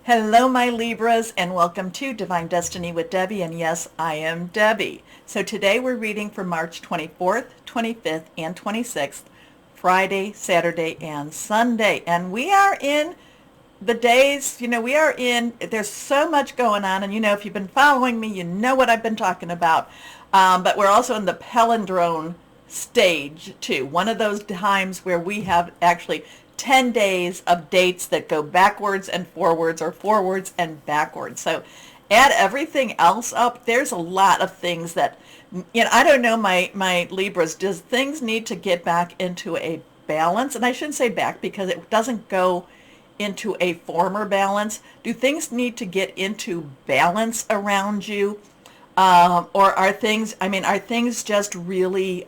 Hello, my Libras, and welcome to Divine Destiny with Debbie. And yes, I am Debbie. So today we're reading for March 24th, 25th, and 26th, Friday, Saturday, and Sunday. And we are in the days, there's so much going on. And if you've been following me, you know what I've been talking about. But we're also in the palindrome stage too. One of those times where we have actually 10 days of dates that go backwards and forwards or forwards and backwards. So add everything else up. There's a lot of things that, I don't know, my Libras, does things need to get back into a balance? And I shouldn't say back because it doesn't go into a former balance. Do things need to get into balance around you? Or are things just really,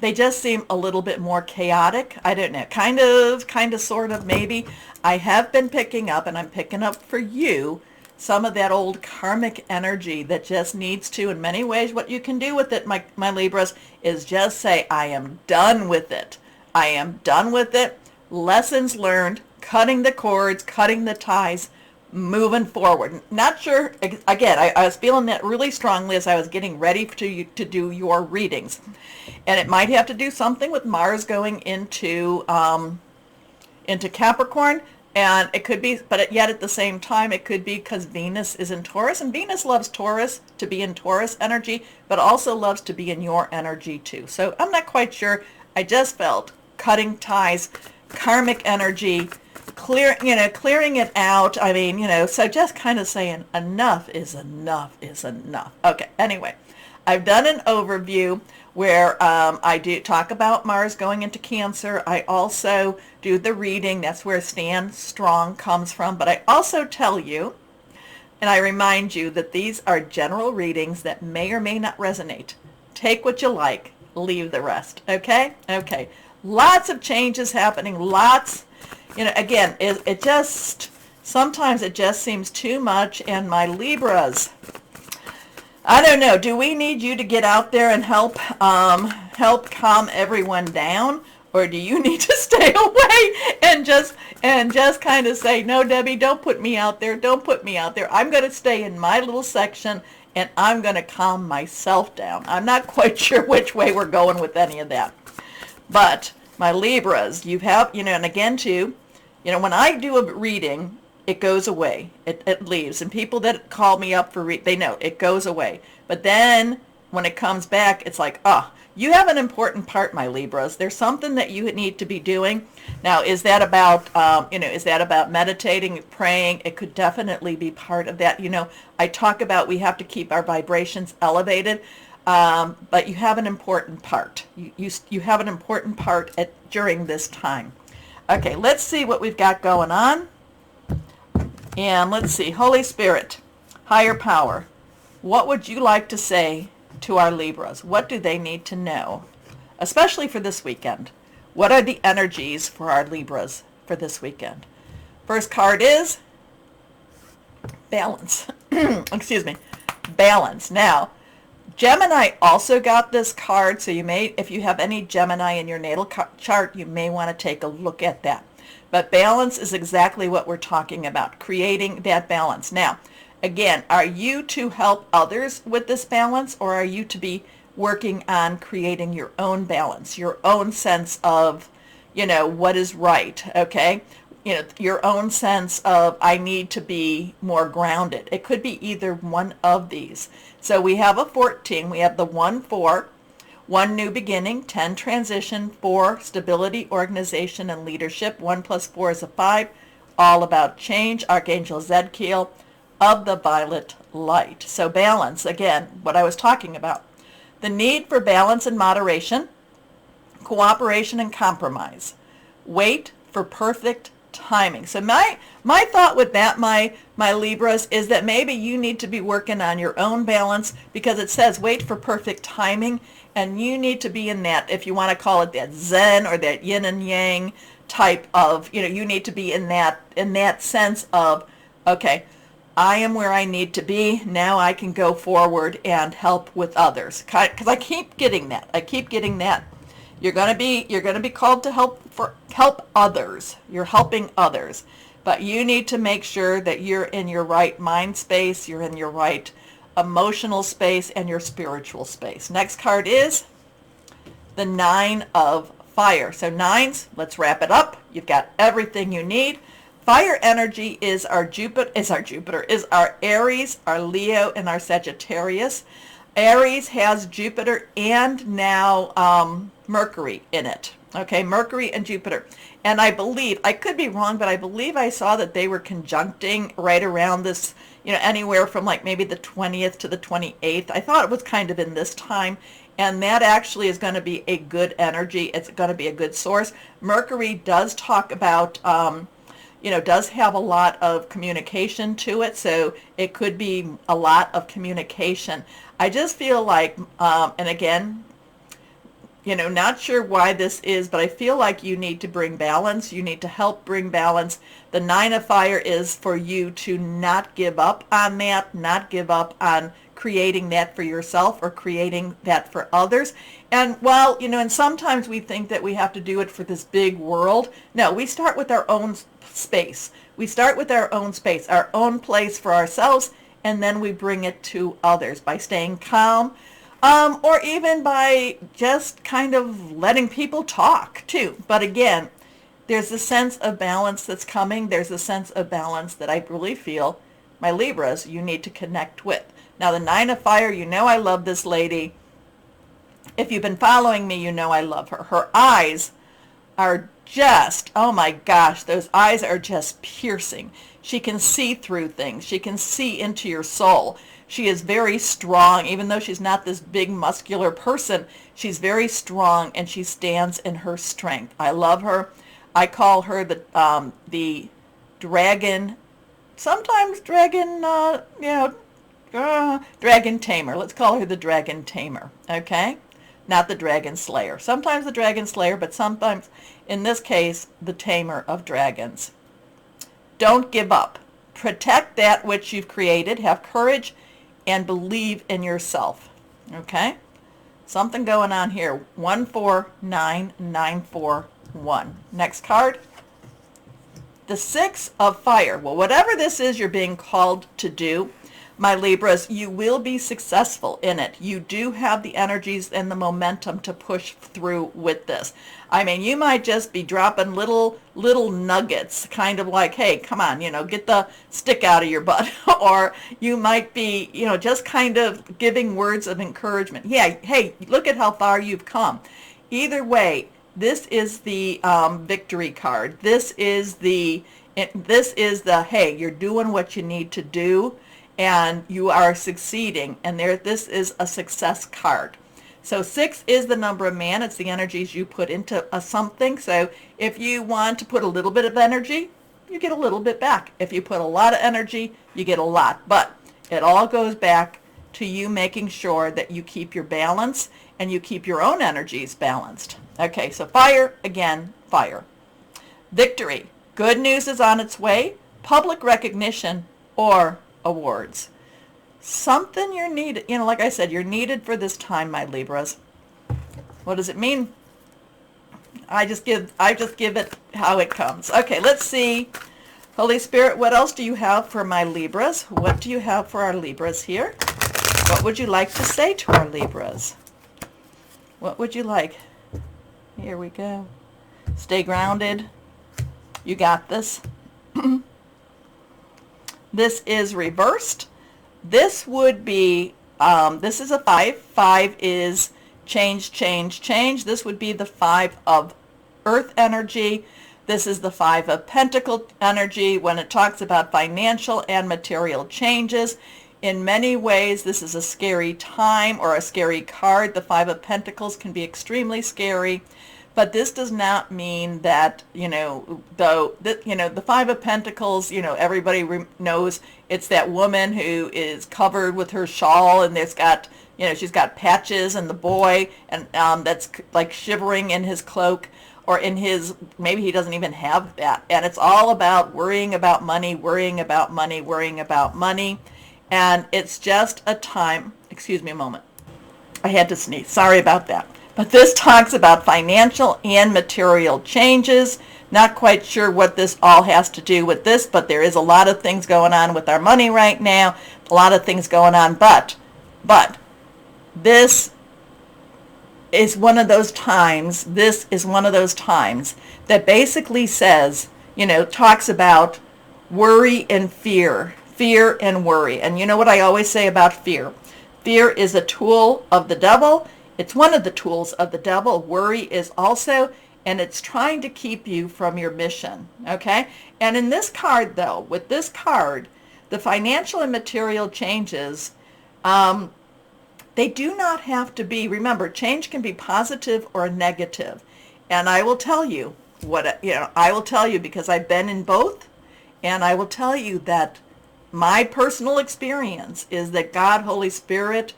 they just seem a little bit more chaotic? I don't know. Kind of, sort of, maybe. I have been picking up, and I'm picking up for you, some of that old karmic energy that just needs to, in many ways, what you can do with it, my Libras, is just say, I am done with it. I am done with it. Lessons learned, cutting the cords, cutting the ties, moving forward. Not sure, again, I was feeling that really strongly as I was getting ready to do your readings. And it might have to do something with Mars going into Capricorn. And it could be, but yet at the same time, it could be because Venus is in Taurus. And Venus loves Taurus, to be in Taurus energy, but also loves to be in your energy too. So I'm not quite sure. I just felt cutting ties, karmic energy, clearing it out. So just kind of saying enough is enough is enough. Okay, anyway, I've done an overview where I do talk about Mars going into Cancer. I also do the reading. That's where Stand Strong comes from. But I also tell you, and I remind you, that these are general readings that may or may not resonate. Take what you like, leave the rest. Okay? Okay. Lots of changes happening. Lots. Again, it just, sometimes it just seems too much. And my Libras, I don't know, do we need you to get out there and help calm everyone down? Or do you need to stay away and just kind of say, no, Debbie, don't put me out there. Don't put me out there. I'm going to stay in my little section and I'm going to calm myself down. I'm not quite sure which way we're going with any of that. But my Libras, you have, and again too, when I do a reading, it goes away. It leaves. And people that call me up for they know it goes away. But then when it comes back, it's like, you have an important part, my Libras. There's something that you need to be doing. Now, is that about, is that about meditating, praying? It could definitely be part of that. I talk about we have to keep our vibrations elevated. But you have an important part. You have an important part during this time. Okay, let's see what we've got going on. And let's see, Holy Spirit, higher power, what would you like to say to our Libras? What do they need to know, especially for this weekend? What are the energies for our Libras for this weekend? First card is balance. Excuse me, balance. Now, Gemini also got this card, so you may, if you have any Gemini in your natal chart, you may want to take a look at that. But balance is exactly what we're talking about, creating that balance. Now, again, are you to help others with this balance, or are you to be working on creating your own balance, your own sense of, what is right, okay? Your own sense of, I need to be more grounded. It could be either one of these. So we have a 14, we have the 1-4, 1 new beginning, 10 transition, 4 stability, organization, and leadership. 1 + 4 is a 5, all about change. Archangel Zadkiel of the violet light. So balance, again, what I was talking about. The need for balance and moderation, cooperation and compromise. Wait for perfect timing. So my thought with that, my Libras, is that maybe you need to be working on your own balance, because it says wait for perfect timing, and you need to be in that, if you want to call it that Zen or that yin and yang type of, you need to be in that sense of, okay, I am where I need to be. Now I can go forward and help with others. Because I keep getting that. You're going to be called to help others. You're helping others. but you need to make sure that you're in your right mind space, you're in your right emotional space, and your spiritual space. Next card is the Nine of Fire. So nines, let's wrap it up. You've got everything you need. Fire energy is our Aries, our Leo, and our Sagittarius. Aries has Jupiter and now Mercury in it. Okay, Mercury and Jupiter. And I believe, I could be wrong, but I believe I saw that they were conjuncting right around this, anywhere from like maybe the 20th to the 28th. I thought it was kind of in this time. And that actually is going to be a good energy. It's going to be a good source. Mercury does talk about, does have a lot of communication to it. So it could be a lot of communication. I just feel like, and again, not sure why this is, but I feel like you need to bring balance. You need to help bring balance. The Nine of Fire is for you to not give up on that, not give up on creating that for yourself or creating that for others. And while, and sometimes we think that we have to do it for this big world. No, we start with our own space. We start with our own space, our own place for ourselves, and then we bring it to others by staying calm, or even by just kind of letting people talk too. But again, there's a sense of balance that's coming. There's a sense of balance that I really feel, my Libras, you need to connect with. Now, the Nine of Fire, I love this lady. If you've been following me, I love her. Her eyes are just, oh my gosh, those eyes are just piercing. She can see through things. She can see into your soul. She is very strong, even though she's not this big muscular person. She's very strong, and she stands in her strength. I love her. I call her the dragon, sometimes dragon, dragon tamer. Let's call her the dragon tamer, okay? Not the dragon slayer. Sometimes the dragon slayer, but sometimes, in this case, the tamer of dragons. Don't give up. Protect that which you've created. Have courage and believe in yourself, okay? Something going on here. 149941. Next card. The Six of Fire. Well, whatever this is you're being called to do, my Libras, you will be successful in it. You do have the energies and the momentum to push through with this. I mean, you might just be dropping little nuggets, kind of like, hey, come on, get the stick out of your butt. Or you might be, just kind of giving words of encouragement. Yeah, hey, look at how far you've come. Either way, this is the victory card. This is the, hey, you're doing what you need to do, and you are succeeding, and this is a success card. So 6 is the number of man. It's the energies you put into something. So if you want to put a little bit of energy, you get a little bit back. If you put a lot of energy, you get a lot. But it all goes back to you making sure that you keep your balance and you keep your own energies balanced. Okay, so fire, again, fire. Victory. Good news is on its way. Public recognition or awards. Something you're needed, like I said, you're needed for this time, my Libras. What does it mean? I just give it how it comes. Okay, let's see. Holy Spirit, what else do you have for my Libras? What do you have for our Libras here? What would you like to say to our Libras? What would you like? Here we go. Stay grounded. You got this. This is reversed. This would be, this is a 5. 5 is change, change, change. This would be the 5 of earth energy. This is the 5 of pentacle energy when it talks about financial and material changes. In many ways, this is a scary time or a scary card. The 5 of Pentacles can be extremely scary. But this does not mean that, the 5 of Pentacles, everybody knows it's that woman who is covered with her shawl, and there's got, she's got patches, and the boy, and that's like shivering in his cloak, or in his, maybe he doesn't even have that. And it's all about worrying about money, worrying about money, worrying about money. And it's just a time, excuse me a moment. I had to sneeze. Sorry about that. But this talks about financial and material changes. Not quite sure what this all has to do with this, but there is a lot of things going on with our money right now. A lot of things going on, but this is one of those times, that basically says, talks about worry and fear and worry. And you know what I always say about fear? Fear is a tool of the devil. It's one of the tools of the devil. Worry is also, and it's trying to keep you from your mission, okay? And in this card, though, with this card, the financial and material changes, they do not have to be, remember, change can be positive or negative. And I will tell you I will tell you because I've been in both, and I will tell you that my personal experience is that God, Holy Spirit,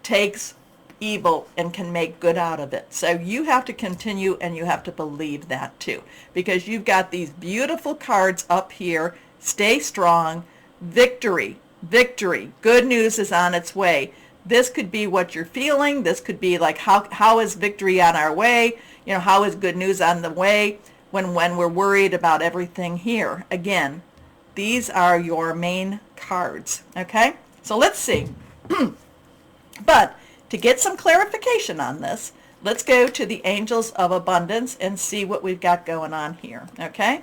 takes evil and can make good out of it. So you have to continue, and you have to believe that too, because you've got these beautiful cards up here. Stay strong. Victory. Good news is on its way. This could be what you're feeling. This could be like, how is victory on our way? How is good news on the way when we're worried about everything here? Again, these are your main cards, okay? So let's see. But to get some clarification on this, let's go to the Angels of Abundance and see what we've got going on here, okay?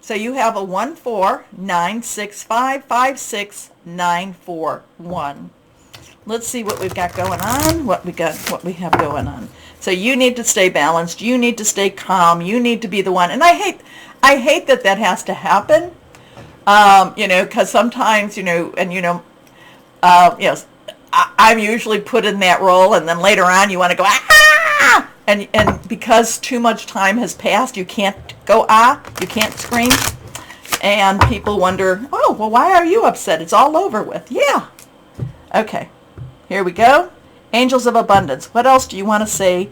So you have a 149655691. Let's see what we've got going on, what we have going on. So you need to stay balanced. You need to stay calm. You need to be the one. And I hate that has to happen. Because sometimes, I'm usually put in that role, and then later on you want to go, ah! And because too much time has passed, you can't go, ah, you can't scream. And people wonder, oh, well, why are you upset? It's all over with. Yeah. Okay. Here we go. Angels of Abundance. What else do you want to say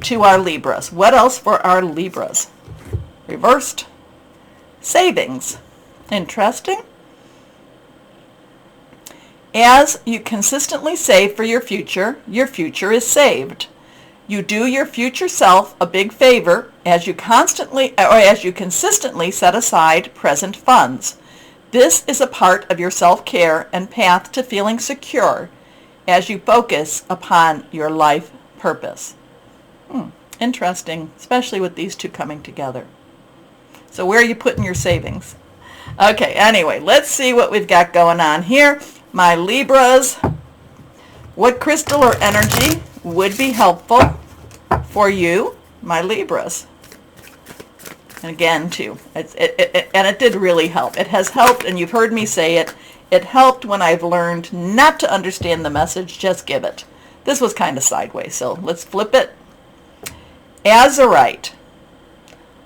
to our Libras? What else for our Libras? Reversed. Savings. Interesting. As you consistently save for your future is saved. You do your future self a big favor as you consistently set aside present funds. This is a part of your self-care and path to feeling secure as you focus upon your life purpose. Interesting, especially with these two coming together. So where are you putting your savings? Okay, anyway, let's see what we've got going on here. My Libras, what crystal or energy would be helpful for you, my Libras? And again, too, it did really help. It has helped, and you've heard me say it. It helped when I've learned not to understand the message, just give it. This was kind of sideways, so let's flip it. Azurite,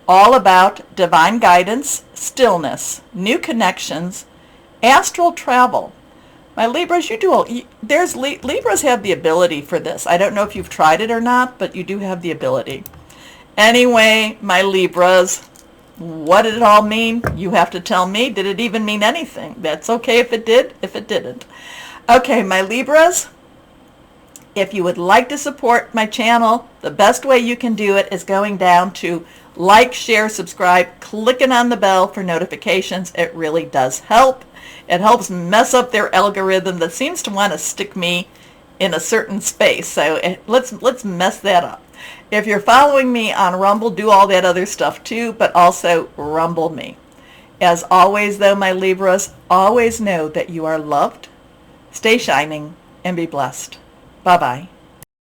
all about divine guidance, stillness, new connections, astral travel. My Libras, Libras have the ability for this. I don't know if you've tried it or not, but you do have the ability. Anyway, my Libras, what did it all mean? You have to tell me. Did it even mean anything? That's okay if it did, if it didn't. Okay, my Libras, if you would like to support my channel, the best way you can do it is going down to like, share, subscribe, clicking on the bell for notifications. It really does help. It helps mess up their algorithm that seems to want to stick me in a certain space. So let's mess that up. If you're following me on Rumble, do all that other stuff too, but also Rumble me. As always, though, my Libras, always know that you are loved. Stay shining and be blessed. Bye-bye.